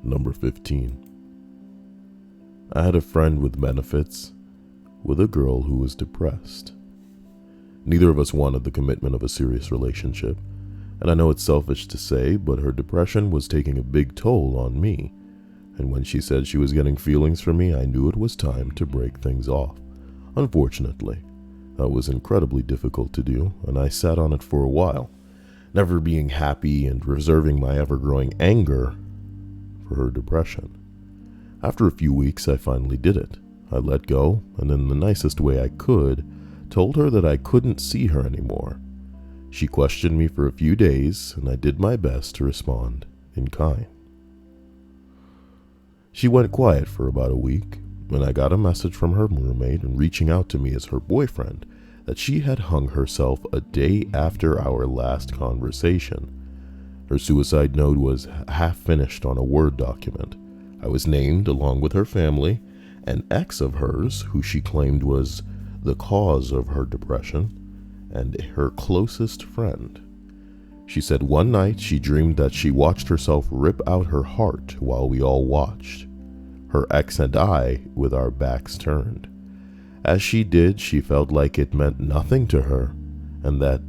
Number 15. I had a friend with benefits with a girl who was depressed. Neither of us wanted the commitment of a serious relationship, and I know it's selfish to say, but her depression was taking a big toll on me, and when she said she was getting feelings for me, I knew it was time to break things off. Unfortunately, that was incredibly difficult to do, and I sat on it for a while, never being happy and reserving my ever-growing anger for her depression. After a few weeks, I finally did it. I let go, and in the nicest way I could, told her that I couldn't see her anymore. She questioned me for a few days, and I did my best to respond in kind. She went quiet for about a week, and I got a message from her roommate and reaching out to me as her boyfriend that she had hung herself a day after our last conversation. Her suicide note was half finished on a Word document. I was named along with her family, an ex of hers who she claimed was the cause of her depression, and her closest friend. She said one night she dreamed that she watched herself rip out her heart while we all watched, her ex and I with our backs turned. As she did, she felt like it meant nothing to her, and that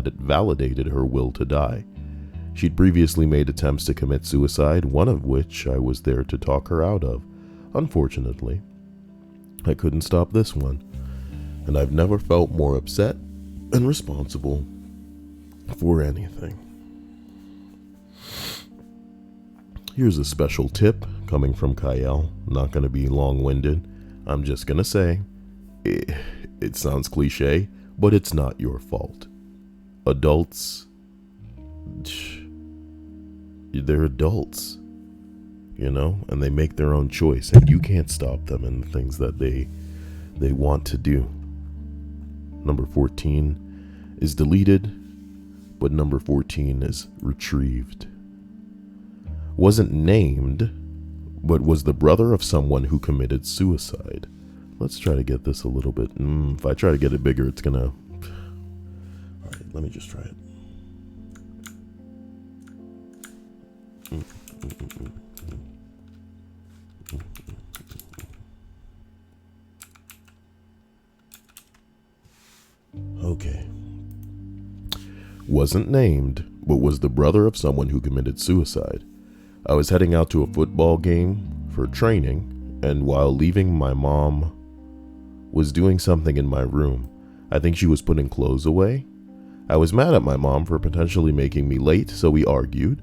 it validated her will to die. She'd previously made attempts to commit suicide, one of which I was there to talk her out of. Unfortunately, I couldn't stop this one, and I've never felt more upset and responsible for anything. Here's a special tip coming from Kyle. Not going to be long-winded. I'm just going to say, it sounds cliche, but it's not your fault. Adults, they're adults, and they make their own choice, and you can't stop them in the things that they want to do. Number 14 is deleted, but number 14 is retrieved. Wasn't named, but was the brother of someone who committed suicide. Let's try to get this a little bit. If I try to get it bigger, it's gonna... Alright, let me just try it. Okay. Wasn't named, but was the brother of someone who committed suicide. I was heading out to a football game for training, and while leaving, my mom was doing something in my room. I think she was putting clothes away. I was mad at my mom for potentially making me late, so we argued.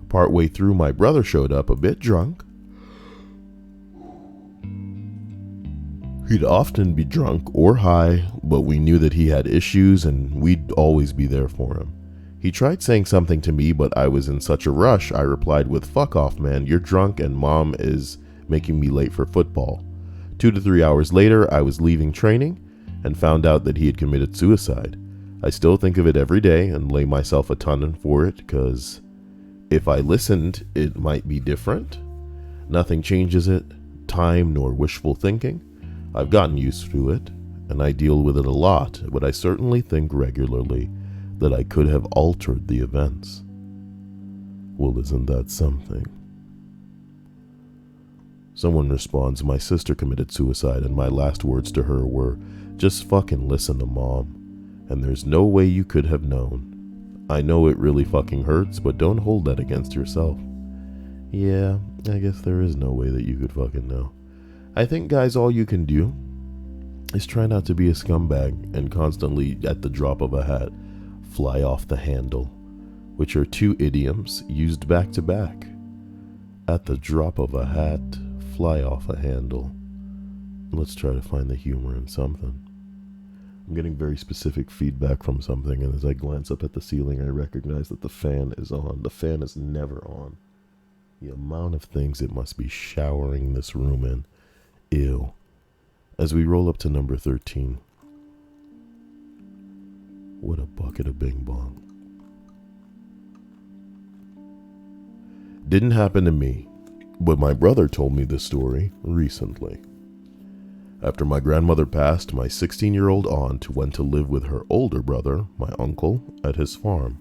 Partway through, my brother showed up a bit drunk. He'd often be drunk or high, but we knew that he had issues and we'd always be there for him. He tried saying something to me, but I was in such a rush, I replied with, "Fuck off, man, you're drunk and mom is making me late for football." 2 to 3 hours later, I was leaving training and found out that he had committed suicide. I still think of it every day and lay myself a ton for it, because if I listened, it might be different. Nothing changes it, time nor wishful thinking. I've gotten used to it, and I deal with it a lot, but I certainly think regularly that I could have altered the events. Well, isn't that something? Someone responds, "My sister committed suicide, and my last words to her were, just fucking listen to mom, and there's no way you could have known. I know it really fucking hurts, but don't hold that against yourself." Yeah, I guess there is no way that you could fucking know. I think, guys, all you can do is try not to be a scumbag and constantly, at the drop of a hat, fly off the handle, which are two idioms used back to back. At the drop of a hat, fly off a handle. Let's try to find the humor in something. I'm getting very specific feedback from something, and as I glance up at the ceiling, I recognize that the fan is on. The fan is never on. The amount of things it must be showering this room in. Ew. As we roll up to number 13. What a bucket of bing bong. Didn't happen to me, but my brother told me this story recently. After my grandmother passed, my 16-year-old aunt went to live with her older brother, my uncle, at his farm.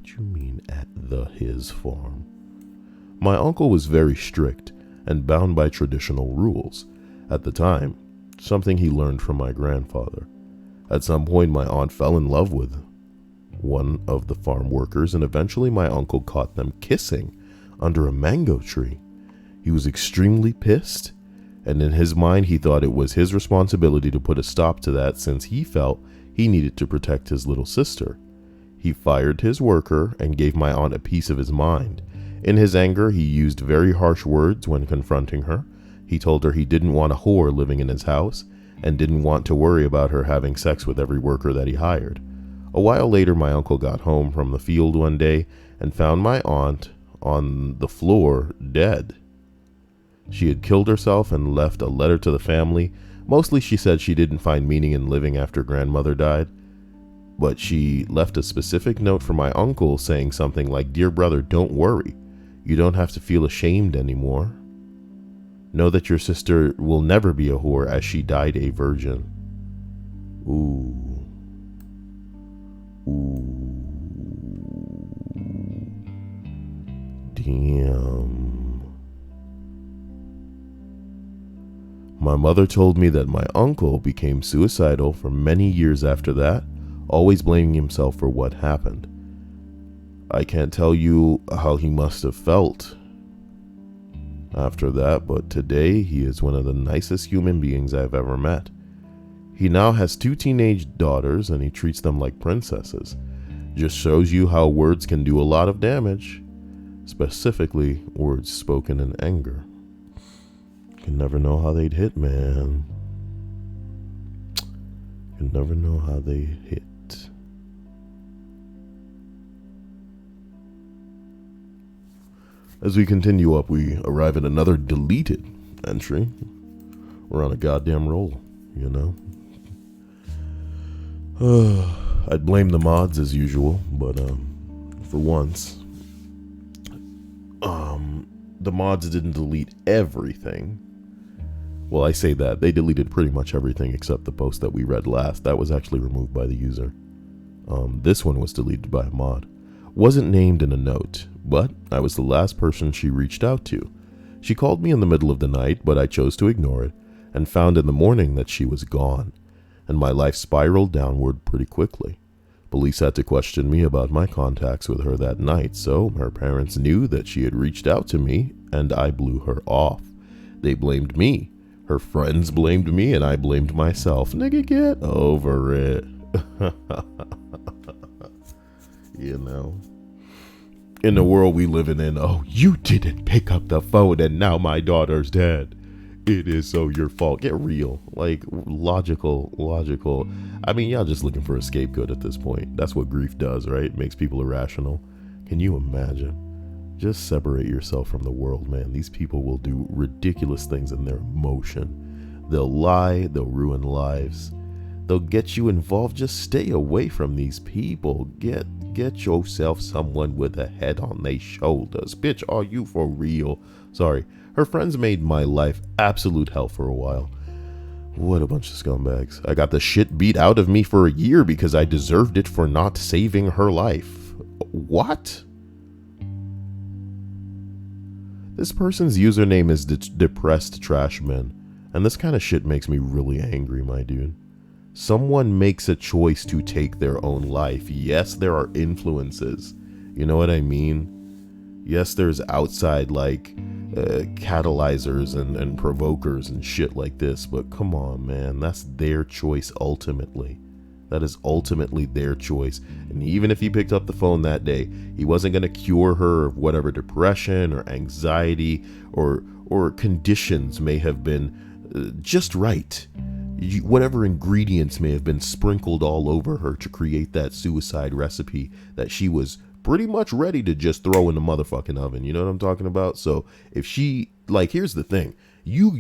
What you mean at his farm? My uncle was very strict and bound by traditional rules. At the time, something he learned from my grandfather. At some point, my aunt fell in love with one of the farm workers, and eventually my uncle caught them kissing under a mango tree. He was extremely pissed, and in his mind he thought it was his responsibility to put a stop to that since he felt he needed to protect his little sister. He fired his worker and gave my aunt a piece of his mind. In his anger, he used very harsh words when confronting her. He told her he didn't want a whore living in his house and didn't want to worry about her having sex with every worker that he hired. A while later, my uncle got home from the field one day and found my aunt on the floor dead. She had killed herself and left a letter to the family. Mostly she said she didn't find meaning in living after grandmother died, but she left a specific note for my uncle saying something like, "Dear brother, don't worry. You don't have to feel ashamed anymore. Know that your sister will never be a whore as she died a virgin." Ooh. Damn. My mother told me that my uncle became suicidal for many years after that, always blaming himself for what happened. I can't tell you how he must have felt after that, but today he is one of the nicest human beings I've ever met. He now has 2 teenage daughters and he treats them like princesses. Just shows you how words can do a lot of damage, specifically words spoken in anger. Can never know how they'd hit, man. Can never know how they hit. As we continue up, we arrive at another deleted entry. We're on a goddamn roll, you know? I'd blame the mods as usual, but for once, the mods didn't delete everything. Well, I say that. They deleted pretty much everything except the post that we read last. That was actually removed by the user. This one was deleted by a mod. Wasn't named in a note, but I was the last person she reached out to. She called me in the middle of the night, but I chose to ignore it, and found in the morning that she was gone, and my life spiraled downward pretty quickly. Police had to question me about my contacts with her that night, so her parents knew that she had reached out to me, and I blew her off. They blamed me. Her friends blamed me, and I blamed myself. Nigga, get over it. You know, in the world we living in, oh, you didn't pick up the phone and now my daughter's dead. It is so your fault. Get real. Like, logical. I mean, y'all just looking for a scapegoat at this point. That's what grief does, right? Makes people irrational. Can you imagine? Just separate yourself from the world, man. These people will do ridiculous things in their emotion. They'll lie. They'll ruin lives. They'll get you involved. Just stay away from these people. Get yourself someone with a head on their shoulders. Bitch, are you for real? Sorry. Her friends made my life absolute hell for a while. What a bunch of scumbags. I got the shit beat out of me for a year because I deserved it for not saving her life. What? This person's username is Depressed Trashman, and this kind of shit makes me really angry, my dude. Someone makes a choice to take their own life. Yes, there are influences. You know what I mean? Yes, there's outside, like, catalyzers and provokers and shit like this, but come on, man. That's their choice ultimately. That is ultimately their choice. And even if he picked up the phone that day, he wasn't going to cure her of whatever depression or anxiety or conditions may have been just right. Whatever ingredients may have been sprinkled all over her to create that suicide recipe that she was pretty much ready to just throw in the motherfucking oven. You know what I'm talking about? So if she, like, here's the thing. You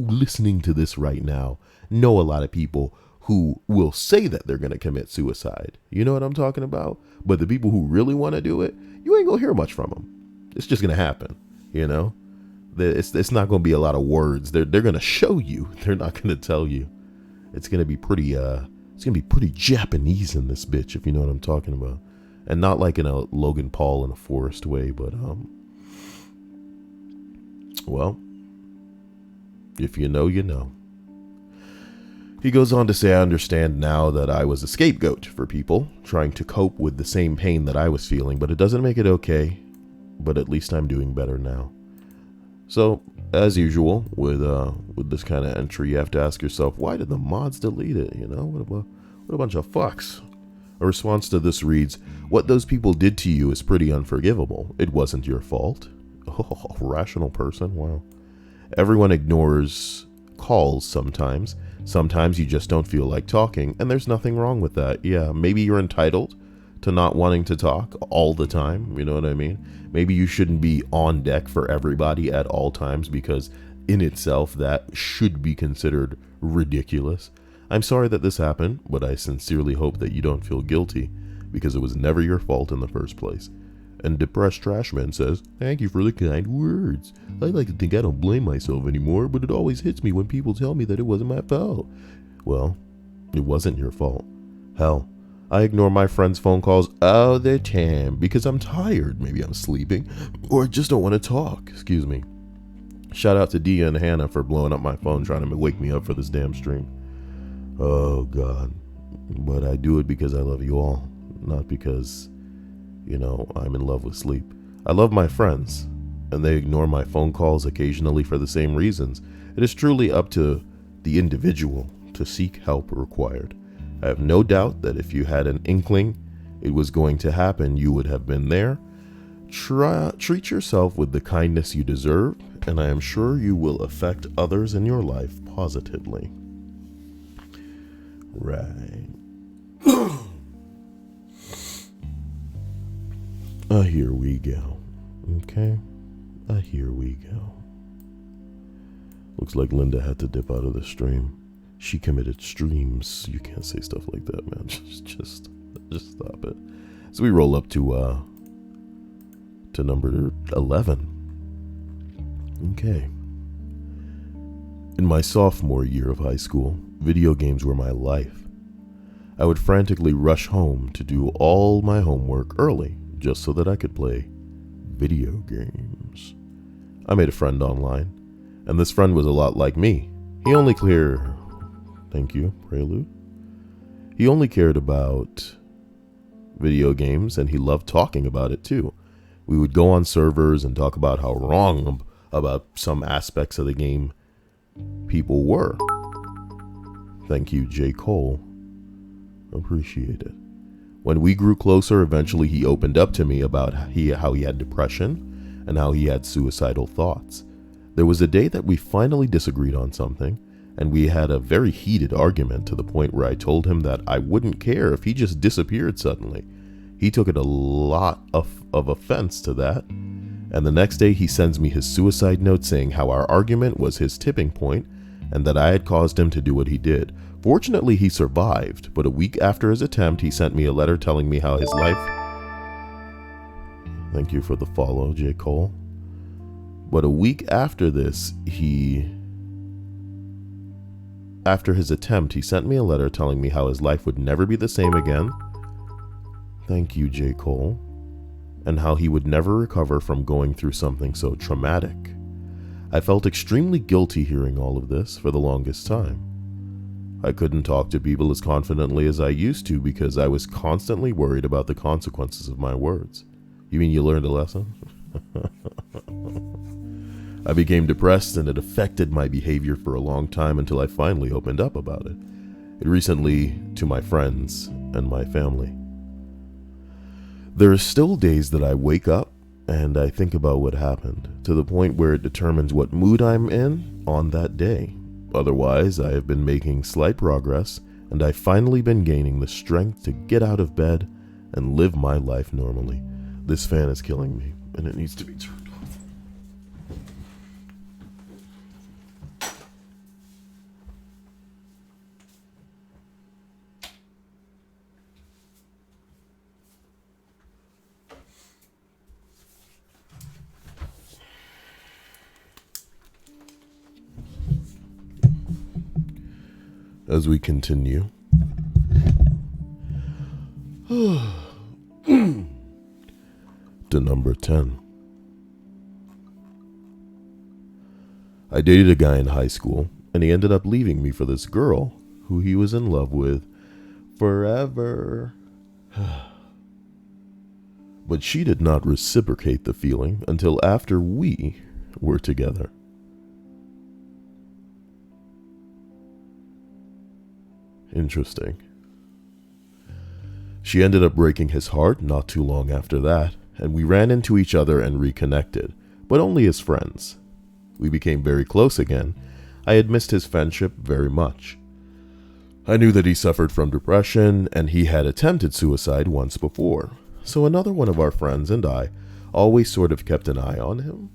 listening to this right now know a lot of people who will say that they're going to commit suicide. You know what I'm talking about? But the people who really want to do it, you ain't going to hear much from them. It's just going to happen, you know? It's not going to be a lot of words. They're going to show you. They're not going to tell you. It's going to be pretty Japanese in this bitch, if you know what I'm talking about. And not like in a Logan Paul in a forest way, but, well, if you know, you know. He goes on to say, I understand now that I was a scapegoat for people trying to cope with the same pain that I was feeling, but it doesn't make it okay. But at least I'm doing better now. So, as usual, with this kind of entry, you have to ask yourself, why did the mods delete it? You know, what a bunch of fucks. A response to this reads, what those people did to you is pretty unforgivable. It wasn't your fault. Oh, rational person, wow. Everyone ignores calls sometimes. Sometimes you just don't feel like talking, and there's nothing wrong with that. Yeah, maybe you're entitled to not wanting to talk all the time, you know what I mean? Maybe you shouldn't be on deck for everybody at all times, because in itself that should be considered ridiculous. I'm sorry that this happened, but I sincerely hope that you don't feel guilty, because it was never your fault in the first place. And Depressed Trashman says, thank you for the kind words. I like to think I don't blame myself anymore, but it always hits me when people tell me that it wasn't my fault. Well, it wasn't your fault. Hell, I ignore my friends' phone calls all the time because I'm tired. Maybe I'm sleeping, or I just don't want to talk. Excuse me. Shout out to Dia and Hannah for blowing up my phone trying to wake me up for this damn stream. Oh, God. But I do it because I love you all, not because, you know, I'm in love with sleep. I love my friends, and they ignore my phone calls occasionally for the same reasons. It is truly up to the individual to seek help required. I have no doubt that if you had an inkling it was going to happen, you would have been there. Treat yourself with the kindness you deserve, and I am sure you will affect others in your life positively. Right. Here we go. Okay. Here we go. Looks like Linda had to dip out of the stream. She committed streams. You can't say stuff like that, man. Just stop it. So we roll up to number 11. Okay. In my sophomore year of high school, video games were my life. I would frantically rush home to do all my homework early, just so that I could play video games. I made a friend online, and this friend was a lot like me. He only cared... Thank you, Prelude. He only cared about video games, and he loved talking about it too. We would go on servers and talk about how wrong about some aspects of the game people were. Thank you, J. Cole. Appreciate it. When we grew closer, eventually he opened up to me about how he had depression and how he had suicidal thoughts. There was a day that we finally disagreed on something, and we had a very heated argument to the point where I told him that I wouldn't care if he just disappeared suddenly. He took it a lot of offense to that, and the next day he sends me his suicide note saying how our argument was his tipping point and that I had caused him to do what he did. Fortunately, he survived, but a week after his attempt, he sent me a letter telling me how his life... Thank you for the follow, J. Cole. But a week after this, After his attempt, he sent me a letter telling me how his life would never be the same again. Thank you, J. Cole. And how he would never recover from going through something so traumatic. I felt extremely guilty hearing all of this for the longest time. I couldn't talk to people as confidently as I used to because I was constantly worried about the consequences of my words. You mean you learned a lesson? I became depressed, and it affected my behavior for a long time until I finally opened up about it. Recently to my friends and my family. There are still days that I wake up and I think about what happened, to the point where it determines what mood I'm in on that day. Otherwise, I have been making slight progress, and I've finally been gaining the strength to get out of bed and live my life normally. This fan is killing me, and it needs to be turned off. As we continue. to number 10. I dated a guy in high school, and he ended up leaving me for this girl who he was in love with forever. But she did not reciprocate the feeling until after we were together. Interesting. She ended up breaking his heart not too long after that, and we ran into each other and reconnected, but only as friends. We became very close again. I had missed his friendship very much. I knew that he suffered from depression, and he had attempted suicide once before, so another one of our friends and I always sort of kept an eye on him.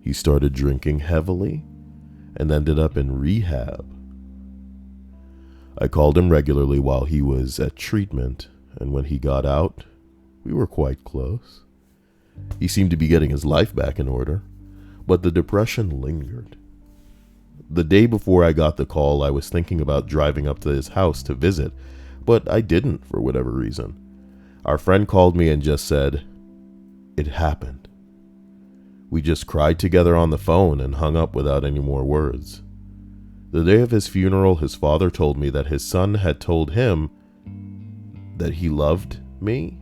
He started drinking heavily and ended up in rehab. I called him regularly while he was at treatment, and when he got out, we were quite close. He seemed to be getting his life back in order, but the depression lingered. The day before I got the call, I was thinking about driving up to his house to visit, but I didn't for whatever reason. Our friend called me and just said, "It happened." We just cried together on the phone and hung up without any more words. The day of his funeral, his father told me that his son had told him that he loved me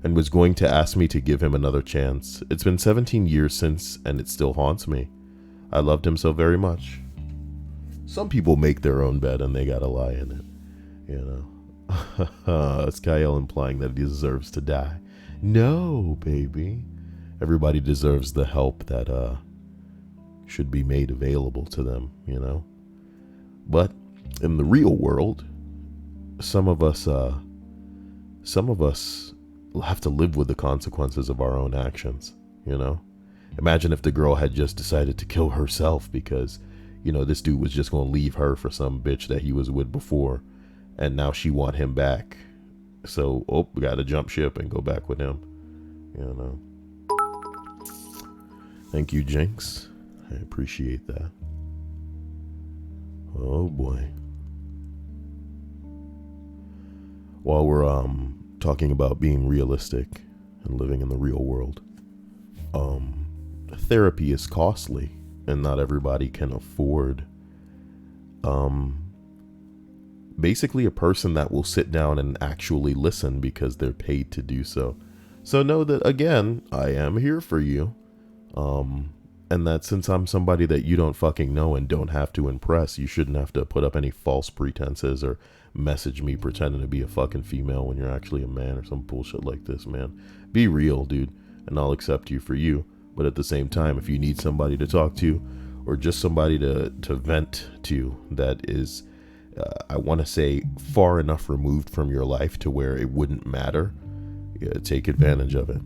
and was going to ask me to give him another chance. It's been 17 years since, and it still haunts me. I loved him so very much. Some people make their own bed and they gotta lie in it, you know. It's Kyle implying that he deserves to die. No, baby. Everybody deserves the help that should be made available to them, you know. But in the real world, some of us have to live with the consequences of our own actions, you know. Imagine if the girl had just decided to kill herself because, you know, this dude was just going to leave her for some bitch that he was with before, and now she want him back. So, we got to jump ship and go back with him, you know. Thank you, Jinx. I appreciate that. Oh boy. While we're talking about being realistic and living in the real world, therapy is costly, and not everybody can afford basically a person that will sit down and actually listen because they're paid to do so. So know that, again, I am here for you. And that since I'm somebody that you don't fucking know and don't have to impress, you shouldn't have to put up any false pretenses or message me pretending to be a fucking female when you're actually a man or some bullshit like this, man. Be real, dude, and I'll accept you for you. But at the same time, if you need somebody to talk to or just somebody to vent to that is, I want to say, far enough removed from your life to where it wouldn't matter, take advantage of it.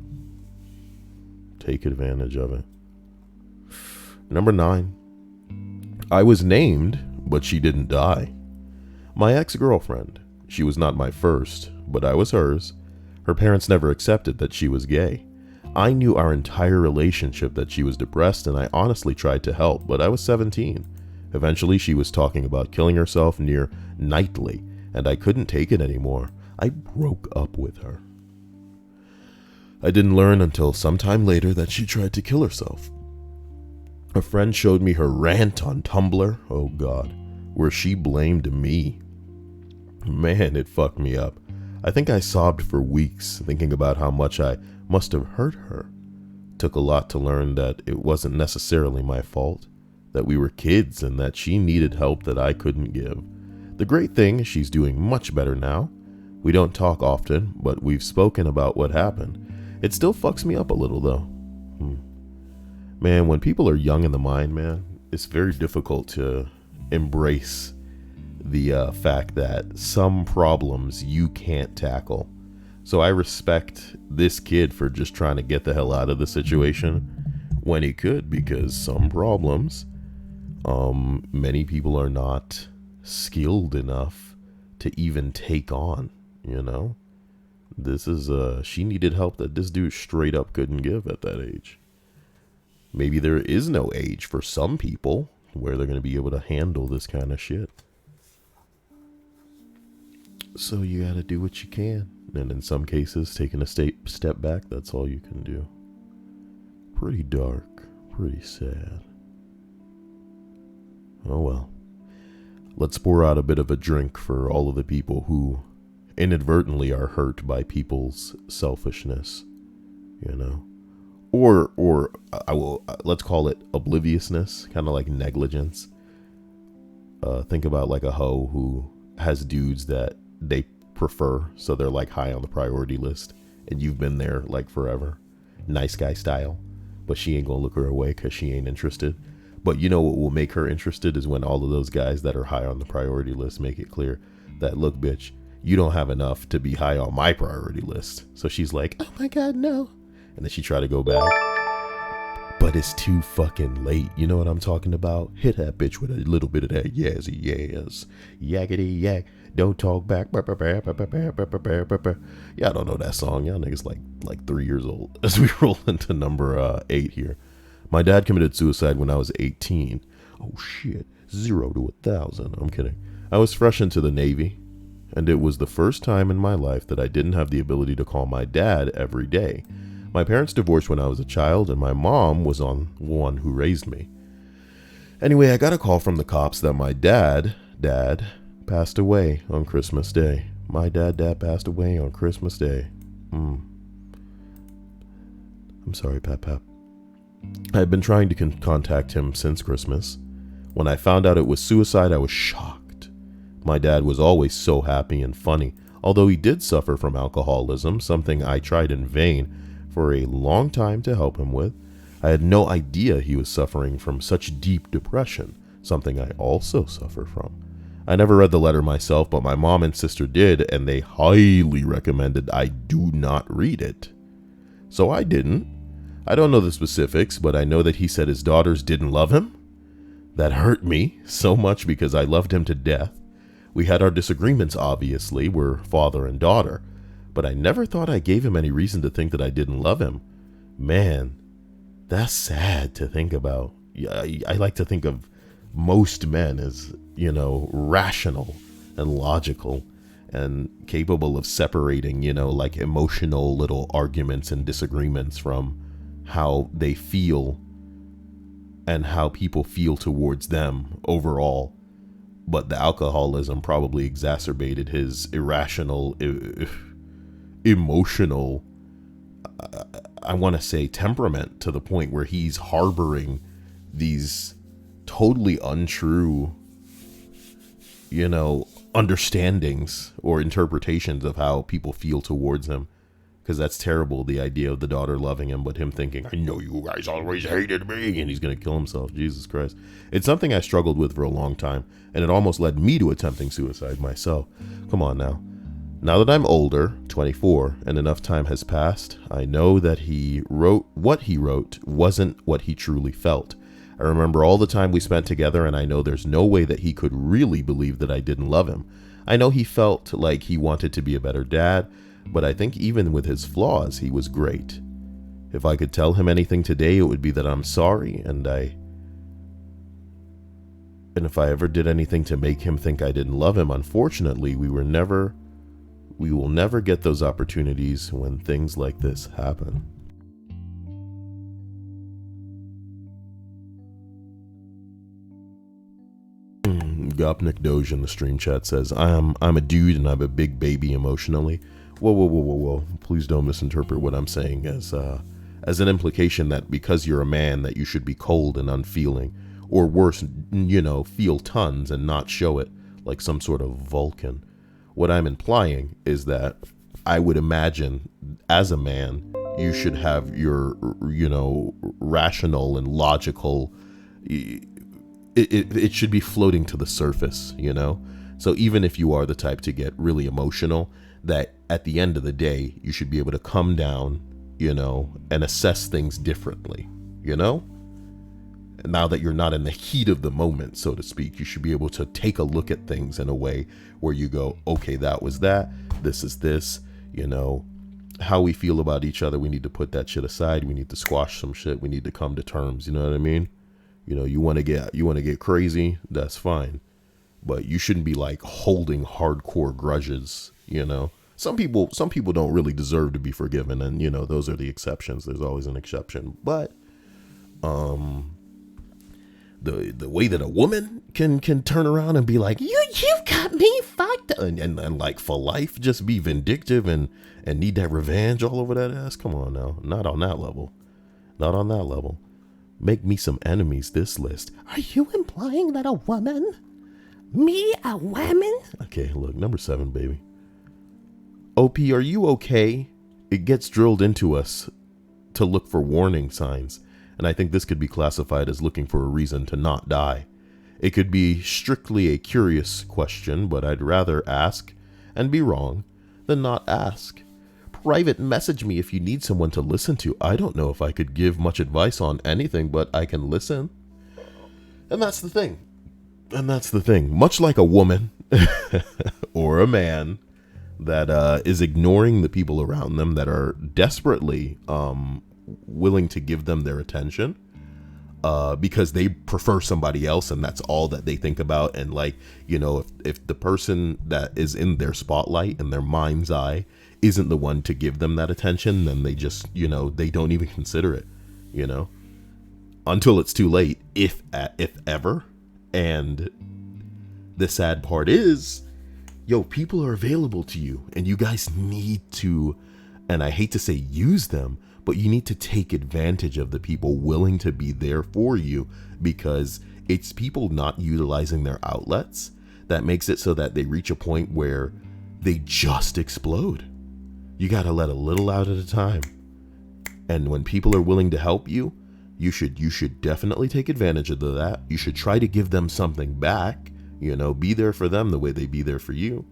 Take advantage of it. Number 9. I was named, but she didn't die. My ex-girlfriend. She was not my first, but I was hers. Her parents never accepted that she was gay. I knew our entire relationship that she was depressed, and I honestly tried to help, but I was 17. Eventually, she was talking about killing herself near nightly, and I couldn't take it anymore. I broke up with her. I didn't learn until sometime later that she tried to kill herself. A friend showed me her rant on Tumblr, oh god, where she blamed me. Man, it fucked me up. I think I sobbed for weeks thinking about how much I must have hurt her. Took a lot to learn that it wasn't necessarily my fault, that we were kids and that she needed help that I couldn't give. The great thing is she's doing much better now. We don't talk often, but we've spoken about what happened. It still fucks me up a little though. Man, when people are young in the mind, man, it's very difficult to embrace the fact that some problems you can't tackle. So I respect this kid for just trying to get the hell out of the situation when he could, because some problems, many people are not skilled enough to even take on, you know? This is, she needed help that this dude straight up couldn't give at that age. Maybe there is no age for some people where they're going to be able to handle this kind of shit. So you got to do what you can. And in some cases, taking a step back, that's all you can do. Pretty dark, pretty sad. Oh well. Let's pour out a bit of a drink for all of the people who inadvertently are hurt by people's selfishness, you know? Or I will, let's call it obliviousness, kind of like negligence. Think about like a hoe who has dudes that they prefer, so they're like high on the priority list, and you've been there like forever, nice guy style, but she ain't gonna look her away because she ain't interested. But you know what will make her interested is when all of those guys that are high on the priority list make it clear that, look, bitch, you don't have enough to be high on my priority list. So she's like, oh my God, no. And then she try to go back, but it's too fucking late. You know what I'm talking about? Hit that bitch with a little bit of that yazzy yaz. Yaggity yak. Don't talk back. Yeah, I don't know that song. Y'all niggas like 3 years old. As we roll into number 8 here. My dad committed suicide when I was 18. Oh shit. 0 to 1,000. I'm kidding. I was fresh into the Navy, and it was the first time in my life that I didn't have the ability to call my dad every day. My parents divorced when I was a child, and my mom was the one who raised me. Anyway, I got a call from the cops that my dad passed away on Christmas Day. My dad passed away on Christmas Day. I'm sorry, Pap. I had been trying to contact him since Christmas. When I found out it was suicide, I was shocked. My dad was always so happy and funny, although he did suffer from alcoholism, something I tried in vain for a long time to help him with. I had no idea he was suffering from such deep depression, something I also suffer from. I never read the letter myself, but my mom and sister did, and they highly recommended I do not read it. So I didn't. I don't know the specifics, but I know that he said his daughters didn't love him. That hurt me so much because I loved him to death. We had our disagreements, obviously, we're father and daughter, but I never thought I gave him any reason to think that I didn't love him. Man, that's sad to think about. I like to think of most men as, rational and logical and capable of separating, like emotional little arguments and disagreements from how they feel and how people feel towards them overall. But the alcoholism probably exacerbated his irrational, emotional, I want to say temperament, to the point where he's harboring these totally untrue, understandings or interpretations of how people feel towards him. Because that's terrible, the idea of the daughter loving him, but him thinking, I know you guys always hated me, and he's going to kill himself. Jesus Christ. It's something I struggled with for a long time, and it almost led me to attempting suicide myself. Come on now. Now that I'm older, 24, and enough time has passed, I know that what he wrote wasn't what he truly felt. I remember all the time we spent together, and I know there's no way that he could really believe that I didn't love him. I know he felt like he wanted to be a better dad, but I think even with his flaws, he was great. If I could tell him anything today, it would be that I'm sorry, and if I ever did anything to make him think I didn't love him, unfortunately, we will never get those opportunities when things like this happen. Gopnik Doge in the stream chat says, I'm a dude and I'm a big baby emotionally. Whoa. Please don't misinterpret what I'm saying as an implication that because you're a man that you should be cold and unfeeling, or worse, feel tons and not show it like some sort of Vulcan. What I'm implying is that I would imagine as a man, you should have your, rational and logical, it should be floating to the surface, So even if you are the type to get really emotional, that at the end of the day, you should be able to come down, and assess things differently, And now that you're not in the heat of the moment, so to speak, you should be able to take a look at things in a way where you go, okay, that was that, this is this, how we feel about each other. We need to put that shit aside. We need to squash some shit. We need to come to terms. You know what I mean? You want to get crazy. That's fine. But you shouldn't be like holding hardcore grudges, some people don't really deserve to be forgiven, and those are the exceptions. There's always an exception. But the way that a woman can turn around and be like, you've got me fucked up, and like for life just be vindictive and need that revenge all over that ass. Come on now. Not on that level. Not on that level. Make me some enemies this list. Are you implying that a woman? Me, a woman? Okay, look, number 7, baby. OP, are you okay? It gets drilled into us to look for warning signs, and I think this could be classified as looking for a reason to not die. It could be strictly a curious question, but I'd rather ask and be wrong than not ask. Private message me if you need someone to listen to. I don't know if I could give much advice on anything, but I can listen. And that's the thing. Much like a woman or a man that is ignoring the people around them that are desperately willing to give them their attention because they prefer somebody else and that's all that they think about. And like, if the person that is in their spotlight and their mind's eye isn't the one to give them that attention, then they just, they don't even consider it, until it's too late, if ever. And the sad part is, people are available to you and you guys need to, and I hate to say use them, but you need to take advantage of the people willing to be there for you, because it's people not utilizing their outlets that makes it so that they reach a point where they just explode. You got to let a little out at a time. And when people are willing to help you, you should definitely take advantage of that. You should try to give them something back, be there for them the way they be there for you.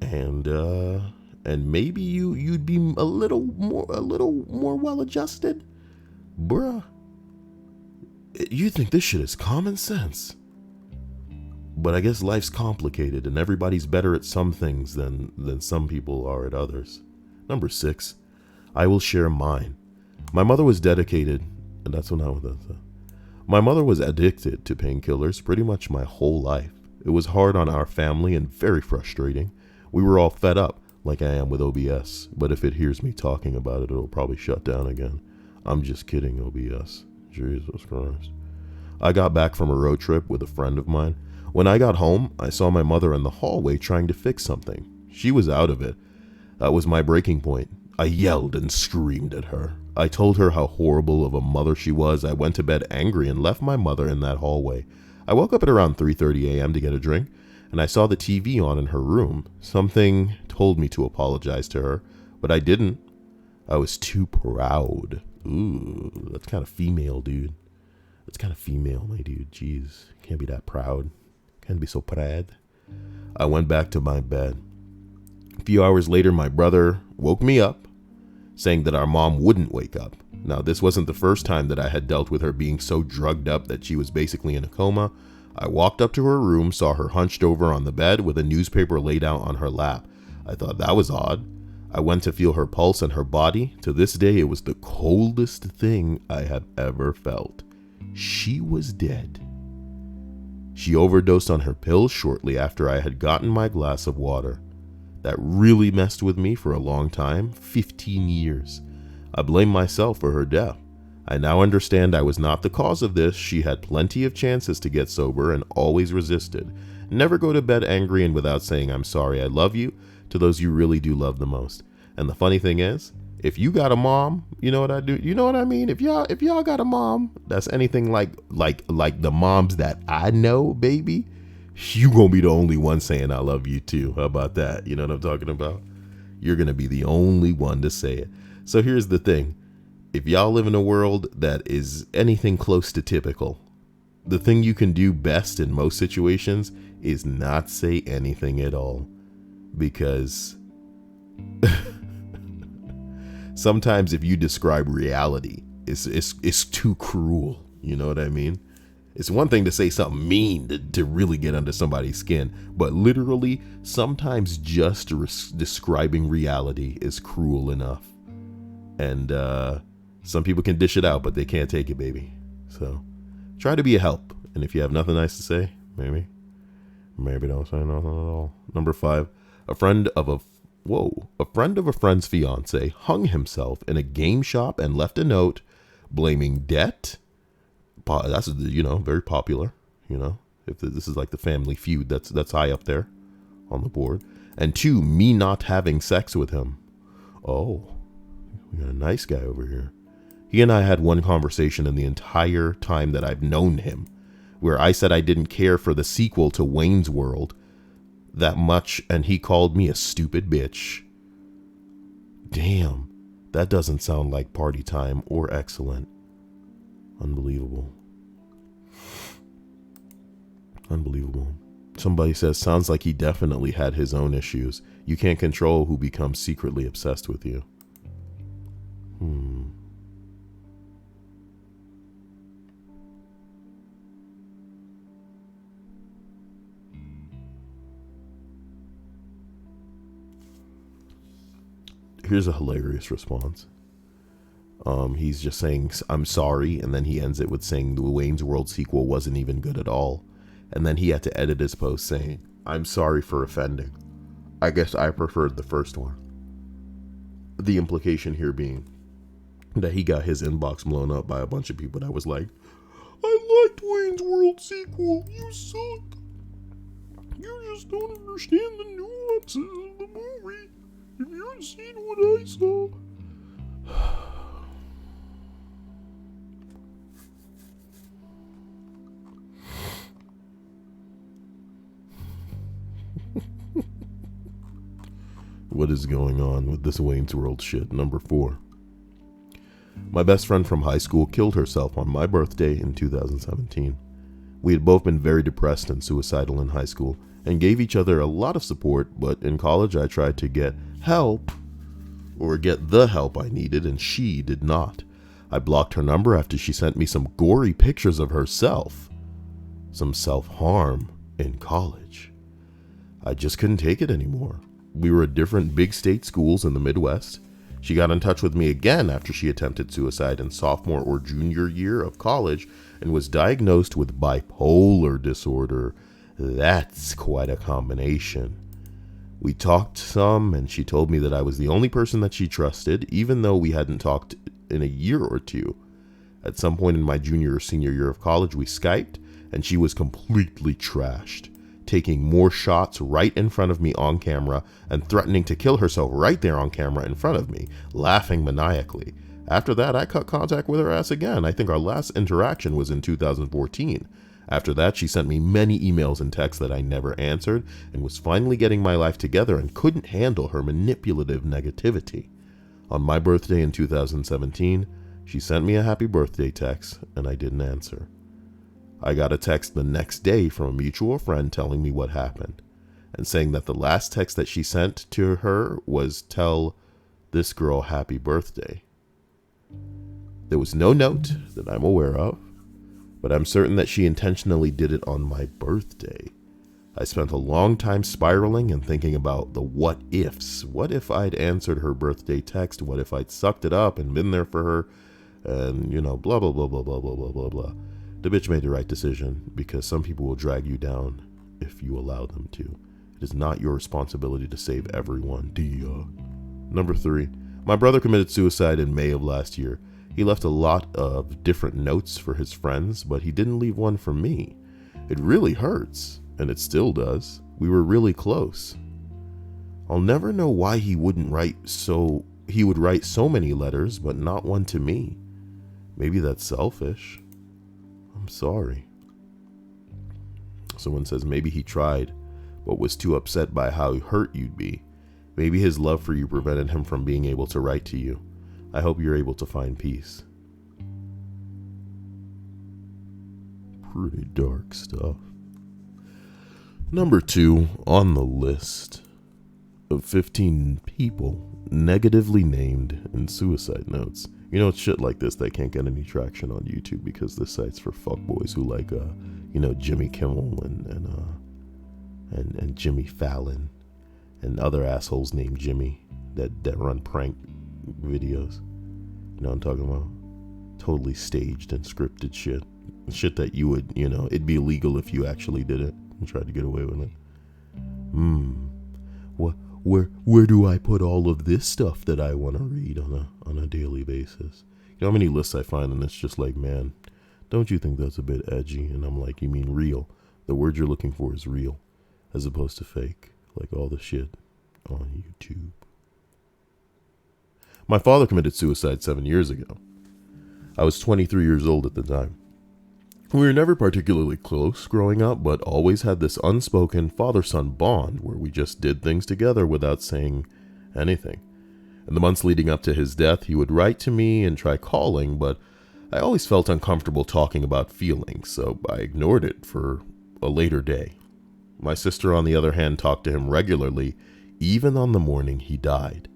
And maybe you'd be a little more well-adjusted. Bruh. You think this shit is common sense. But I guess life's complicated and everybody's better at some things than some people are at others. Number 6, I will share mine. My mother was dedicated, and that's what I was. My mother was addicted to painkillers pretty much my whole life. It was hard on our family and very frustrating. We were all fed up, like I am with OBS, but if it hears me talking about it, it'll probably shut down again. I'm just kidding, OBS. Jesus Christ. I got back from a road trip with a friend of mine. When I got home, I saw my mother in the hallway trying to fix something. She was out of it. That was my breaking point. I yelled and screamed at her. I told her how horrible of a mother she was. I went to bed angry and left my mother in that hallway. I woke up at around 3:30 a.m. to get a drink, and I saw the TV on in her room. Something told me to apologize to her, but I didn't. I was too proud. Ooh, that's kind of female, dude. That's kind of female, my dude. Jeez, can't be that proud. Can't be so proud. I went back to my bed. A few hours later, my brother woke me up, saying that our mom wouldn't wake up. Now, this wasn't the first time that I had dealt with her being so drugged up that she was basically in a coma. I walked up to her room, saw her hunched over on the bed with a newspaper laid out on her lap. I thought that was odd. I went to feel her pulse and her body. To this day, it was the coldest thing I have ever felt. She was dead. She overdosed on her pills shortly after I had gotten my glass of water. That really messed with me for a long time, 15 years. I blame myself for her death. I now understand I was not the cause of this. She had plenty of chances to get sober and always resisted. Never go to bed angry and without saying I'm sorry, I love you, to those you really do love the most. And the funny thing is, if you got a mom, you know what I do? You know what I mean? If y'all got a mom that's anything like the moms that I know, baby, you gonna be the only one saying I love you too. How about that? You know what I'm talking about? You're gonna be the only one to say it. So here's the thing. If y'all live in a world that is anything close to typical, the thing you can do best in most situations is not say anything at all. Because sometimes if you describe reality, it's too cruel. You know what I mean? It's one thing to say something mean to really get under somebody's skin, but literally sometimes just describing reality is cruel enough. And some people can dish it out, but they can't take it, baby. So try to be a help. And if you have nothing nice to say, maybe don't say nothing at all. Number 5, A friend of a friend's fiance hung himself in a game shop and left a note blaming debt. That's, very popular, if this is like the Family Feud, that's high up there on the board. And 2, me not having sex with him. Oh, we got a nice guy over here. He and I had one conversation in the entire time that I've known him, where I said I didn't care for the sequel to Wayne's World that much, and he called me a stupid bitch. Damn, that doesn't sound like party time or excellent. Unbelievable. Somebody says, sounds like he definitely had his own issues. You can't control who becomes secretly obsessed with you. Here's a hilarious response. He's just saying, I'm sorry, and then he ends it with saying the Wayne's World sequel wasn't even good at all. And then he had to edit his post saying, I'm sorry for offending. I guess I preferred the first one. The implication here being that he got his inbox blown up by a bunch of people that was like, I liked Wayne's World sequel, you suck. You just don't understand the nuances of the movie. If you haven't seen what I saw. What is going on with this Wayne's World shit? Number 4. My best friend from high school killed herself on my birthday in 2017. We had both been very depressed and suicidal in high school and gave each other a lot of support, but in college I tried to get help or get the help I needed, and she did not. I blocked her number after she sent me some gory pictures of herself. Some self-harm in college. I just couldn't take it anymore. We were at different big state schools in the Midwest. She got in touch with me again after she attempted suicide in sophomore or junior year of college and was diagnosed with bipolar disorder. That's quite a combination. We talked some, and she told me that I was the only person that she trusted, even though we hadn't talked in a year or two. At some point in my junior or senior year of college, we Skyped, and she was completely trashed, taking more shots right in front of me on camera and threatening to kill herself right there on camera in front of me, laughing maniacally. After that, I cut contact with her ass again. I think our last interaction was in 2014. After that, she sent me many emails and texts that I never answered and was finally getting my life together and couldn't handle her manipulative negativity. On my birthday in 2017, she sent me a happy birthday text and I didn't answer. I got a text the next day from a mutual friend telling me what happened and saying that the last text that she sent to her was tell this girl happy birthday. There was no note that I'm aware of, but I'm certain that she intentionally did it on my birthday. I spent a long time spiraling and thinking about the what ifs. What if I'd answered her birthday text? What if I'd sucked it up and been there for her? And, blah, blah, blah, blah, blah, blah, blah, blah, blah. The bitch made the right decision because some people will drag you down if you allow them to. It is not your responsibility to save everyone. Number 3. My brother committed suicide in May of last year. He left a lot of different notes for his friends, but he didn't leave one for me. It really hurts, and it still does. We were really close. I'll never know why he would write so many letters, but not one to me. Maybe that's selfish. I'm sorry. Someone says maybe he tried, but was too upset by how hurt you'd be. Maybe his love for you prevented him from being able to write to you. I hope you're able to find peace. Pretty dark stuff. Number 2 on the list of 15 people negatively named in suicide notes. It's shit like this that can't get any traction on YouTube because this site's for fuckboys who like, Jimmy Kimmel and Jimmy Fallon and other assholes named Jimmy that run prank videos. You know what I'm talking about? Totally staged and scripted shit. Shit that you would, it'd be illegal if you actually did it and tried to get away with it. Where do I put all of this stuff that I want to read on a daily basis? You know how many lists I find, and it's just like, man, don't you think that's a bit edgy? And I'm like, you mean real? The word you're looking for is real, as opposed to fake, like all the shit on YouTube. My father committed suicide 7 years ago. I was 23 years old at the time. We were never particularly close growing up, but always had this unspoken father-son bond where we just did things together without saying anything. In the months leading up to his death, he would write to me and try calling, but I always felt uncomfortable talking about feelings, so I ignored it for a later day. My sister, on the other hand, talked to him regularly, even on the morning he died.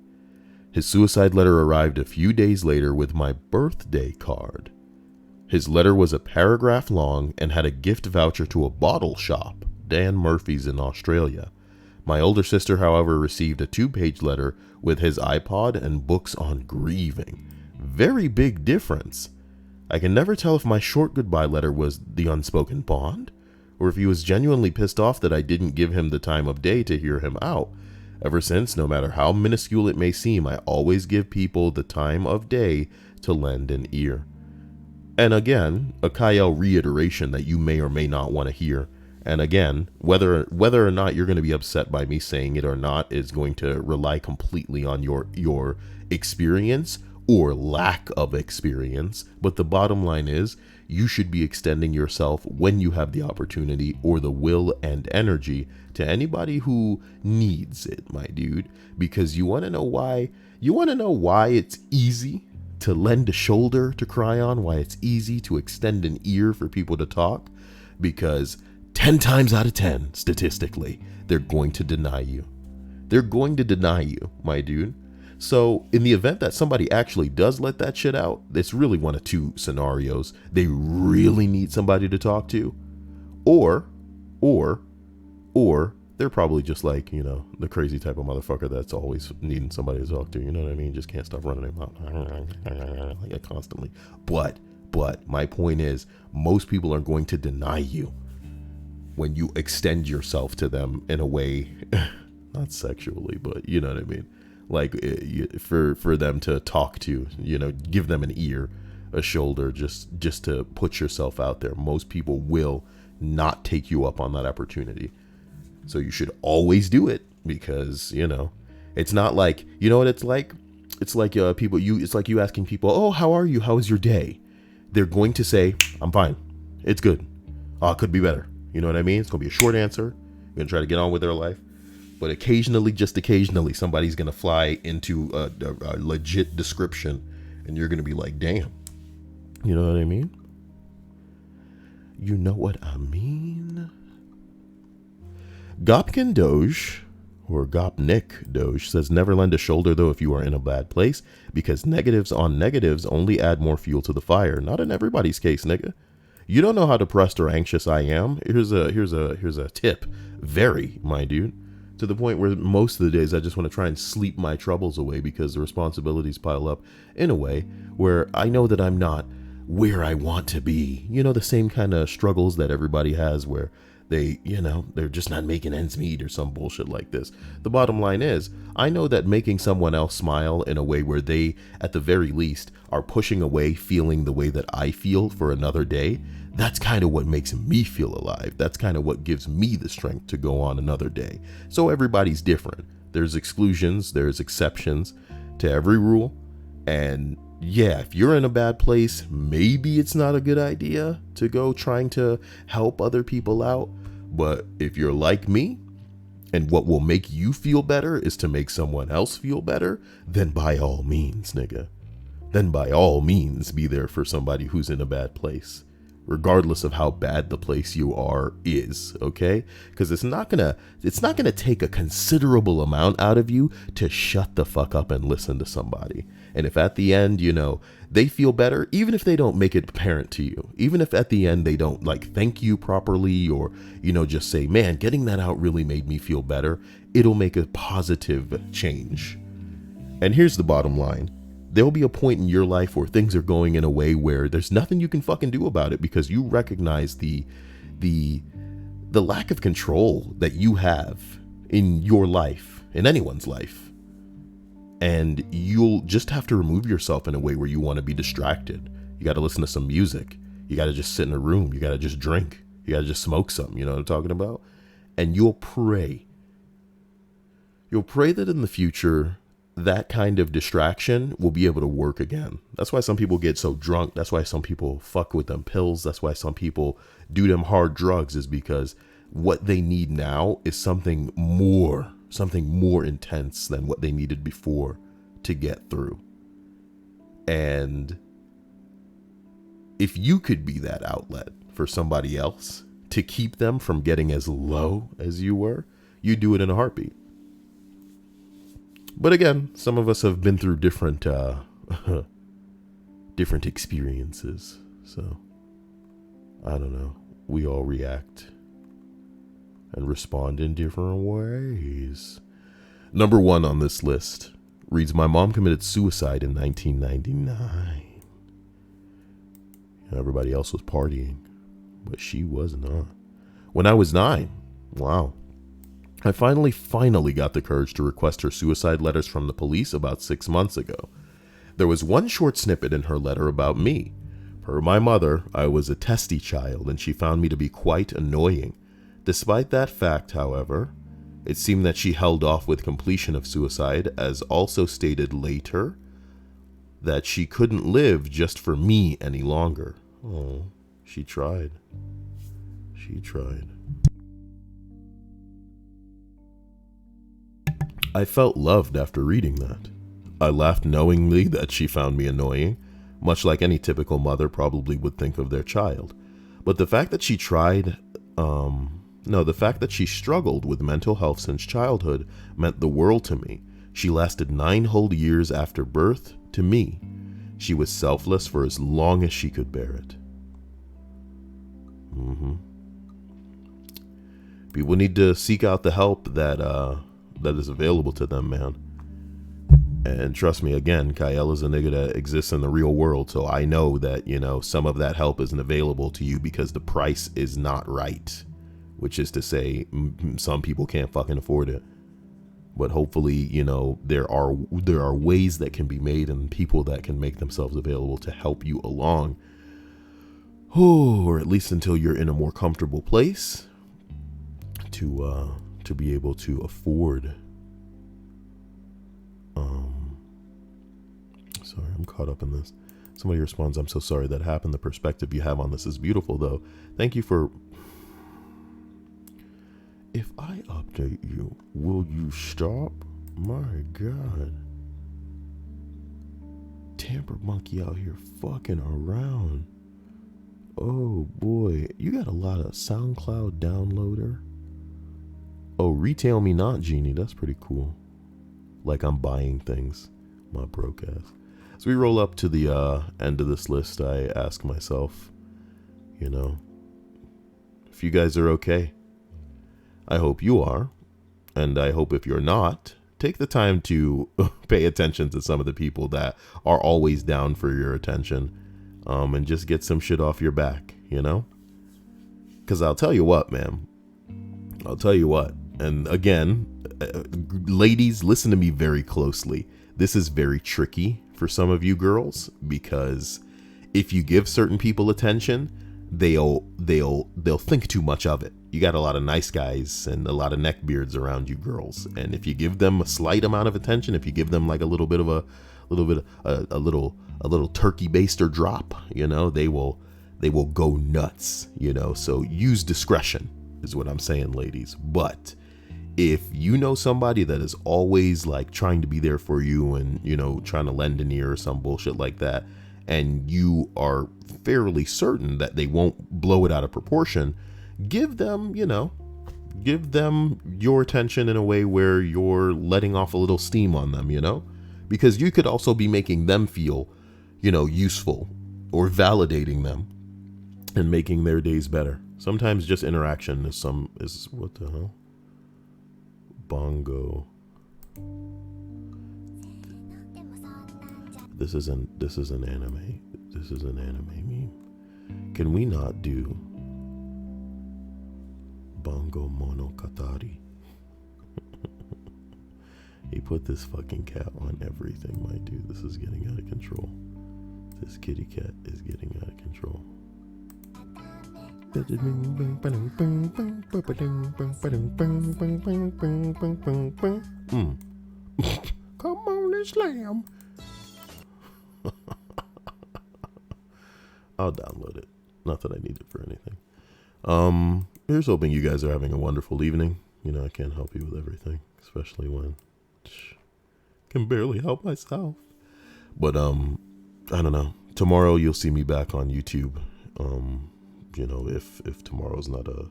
His suicide letter arrived a few days later with my birthday card. His letter was a paragraph long and had a gift voucher to a bottle shop, Dan Murphy's in Australia. My older sister, however, received a 2-page letter with his iPod and books on grieving. Very big difference. I can never tell if my short goodbye letter was the unspoken bond, or if he was genuinely pissed off that I didn't give him the time of day to hear him out. Ever since, no matter how minuscule it may seem, I always give people the time of day to lend an ear. And again, a Kyle reiteration that you may or may not want to hear. And again, whether or not you're going to be upset by me saying it or not is going to rely completely on your experience or lack of experience. But the bottom line is, you should be extending yourself when you have the opportunity or the will and energy to anybody who needs it, my dude. Because you want to know why? You want to know why it's easy to lend a shoulder to cry on, why it's easy to extend an ear for people to talk? Because 10 times out of 10, statistically, they're going to deny you. They're going to deny you, my dude. So in the event that somebody actually does let that shit out, it's really one of two scenarios. They really need somebody to talk to, or they're probably just like, you know, the crazy type of motherfucker that's always needing somebody to talk to. You know what I mean? Just can't stop running their mouth like constantly. But my point is, most people are going to deny you when you extend yourself to them in a way, not sexually, but you know what I mean? Like for them to talk to, you know, give them an ear, a shoulder, just to put yourself out there. Most people will not take you up on that opportunity. So you should always do it, because, you know, it's not like, you know what it's like? It's like it's like you asking people, oh, how are you? How was your day? They're going to say, I'm fine. It's good. Oh, it could be better. You know what I mean? It's going to be a short answer. You're going to try to get on with their life. But occasionally, just occasionally, somebody's going to fly into a legit description, and you're going to be like, damn. You know what I mean? You know what I mean? Gopkin Doge, or Gopnik Doge, says never lend a shoulder though if you are in a bad place, because negatives on negatives only add more fuel to the fire. Not in everybody's case, nigga. You don't know how depressed or anxious I am. Here's a tip. Very, my dude. To the point where most of the days I just want to try and sleep my troubles away because the responsibilities pile up in a way where I know that I'm not where I want to be. You know, the same kind of struggles that everybody has where they, you know, they're just not making ends meet or some bullshit like this. The bottom line is, I know that making someone else smile in a way where they, at the very least, are pushing away feeling the way that I feel for another day, that's kind of what makes me feel alive. That's kind of what gives me the strength to go on another day. So everybody's different. There's exclusions, there's exceptions to every rule. And yeah, if you're in a bad place, maybe it's not a good idea to go trying to help other people out. But if you're like me, and what will make you feel better is to make someone else feel better, then by all means, nigga. Then by all means, be there for somebody who's in a bad place, regardless of how bad the place you are is, okay? Because it's not gonna take a considerable amount out of you to shut the fuck up and listen to somebody. And if at the end, you know, they feel better, even if they don't make it apparent to you, even if at the end they don't like thank you properly, or, you know, just say, man, getting that out really made me feel better, it'll make a positive change. And here's the bottom line. There'll be a point in your life where things are going in a way where there's nothing you can fucking do about it, because you recognize the lack of control that you have in your life in anyone's life. And you'll just have to remove yourself in a way where you want to be distracted. You got to listen to some music. You got to just sit in a room. You got to just drink. You got to just smoke something. You know what I'm talking about? And you'll pray. You'll pray that in the future, that kind of distraction will be able to work again. That's why some people get so drunk. That's why some people fuck with them pills. That's why some people do them hard drugs, is because what they need now is something more intense than what they needed before to get through. And if you could be that outlet for somebody else to keep them from getting as low as you were, you do it in a heartbeat. But again, some of us have been through different experiences. So, I don't know. We all react and respond in different ways. Number 1 on this list reads, my mom committed suicide in 1999. Everybody else was partying, but she was not. When I was 9, wow. I finally got the courage to request her suicide letters from the police about 6 months ago. There was one short snippet in her letter about me. Per my mother, I was a testy child, and she found me to be quite annoying. Despite that fact, however, it seemed that she held off with completion of suicide, as also stated later that she couldn't live just for me any longer. Oh, she tried. She tried. I felt loved after reading that. I laughed knowingly that she found me annoying, much like any typical mother probably would think of their child. But the fact that she the fact that she struggled with mental health since childhood meant the world to me. She lasted 9 whole years after birth to me. She was selfless for as long as she could bear it. People need to seek out the help that is available to them, man. And trust me, again, Kyle is a nigga that exists in the real world, so I know that, some of that help isn't available to you because the price is not right, which is to say, some people can't fucking afford it. But hopefully, there are ways that can be made and people that can make themselves available to help you along, or at least until you're in a more comfortable place to be able to afford. Sorry, I'm caught up in this. Somebody responds, I'm so sorry that happened. The perspective you have on this is beautiful, though. Thank you for... If I update you, will you stop? My God. Tamper monkey out here fucking around. Oh boy, you got a lot of SoundCloud downloader. Oh, retail me not, Genie. That's pretty cool. Like I'm buying things. My broke ass. As we roll up to the end of this list, I ask myself, if you guys are okay. I hope you are. And I hope if you're not, take the time to pay attention to some of the people that are always down for your attention. And just get some shit off your back, Because I'll tell you what, man. I'll tell you what. And again, ladies, listen to me very closely. This is very tricky for some of you girls, because if you give certain people attention, they'll think too much of it. You got a lot of nice guys and a lot of neckbeards around you girls, and if you give them a slight amount of attention, if you give them like a little turkey baster drop, they will go nuts, So use discretion is what I'm saying, ladies. But if you know somebody that is always like trying to be there for you and, trying to lend an ear or some bullshit like that, and you are fairly certain that they won't blow it out of proportion, give them your attention in a way where you're letting off a little steam on them, because you could also be making them feel, useful or validating them and making their days better. Sometimes just interaction is what the hell? Bongo. This is an anime. This is an anime meme. Can we not do Bongo Monogatari? He put this fucking cat on everything, my dude. This is getting out of control. This kitty cat is getting out of control. Come on and slam. I'll download it. Not that I need it for anything. Here's hoping you guys are having a wonderful evening. You know, I can't help you with everything, especially when I can barely help myself. But I don't know. Tomorrow you'll see me back on YouTube. You know, if tomorrow's not a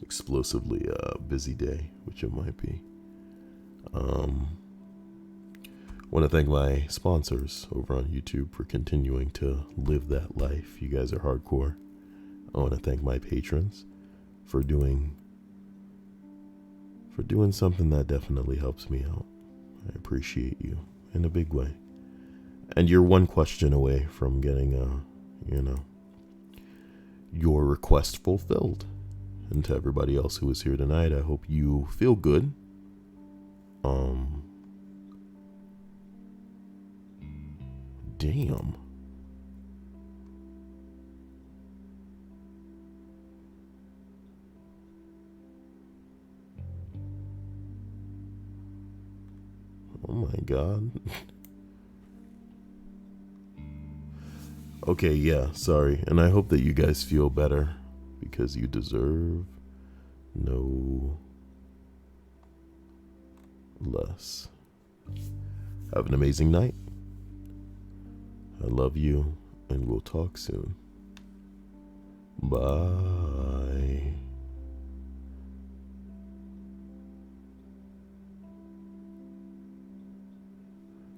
explosively busy day, which it might be. Want to thank my sponsors over on YouTube for continuing to live that life. You guys are hardcore. I want to thank my patrons for doing something that definitely helps me out. I appreciate you in a big way. And you're one question away from getting your request fulfilled. And to everybody else who is here tonight, I hope you feel good. Damn. Oh my God. Okay, yeah, sorry. And I hope that you guys feel better because you deserve no less. Have an amazing night. I love you, and we'll talk soon. Bye.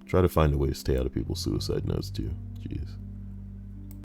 Try to find a way to stay out of people's suicide notes too. Jeez.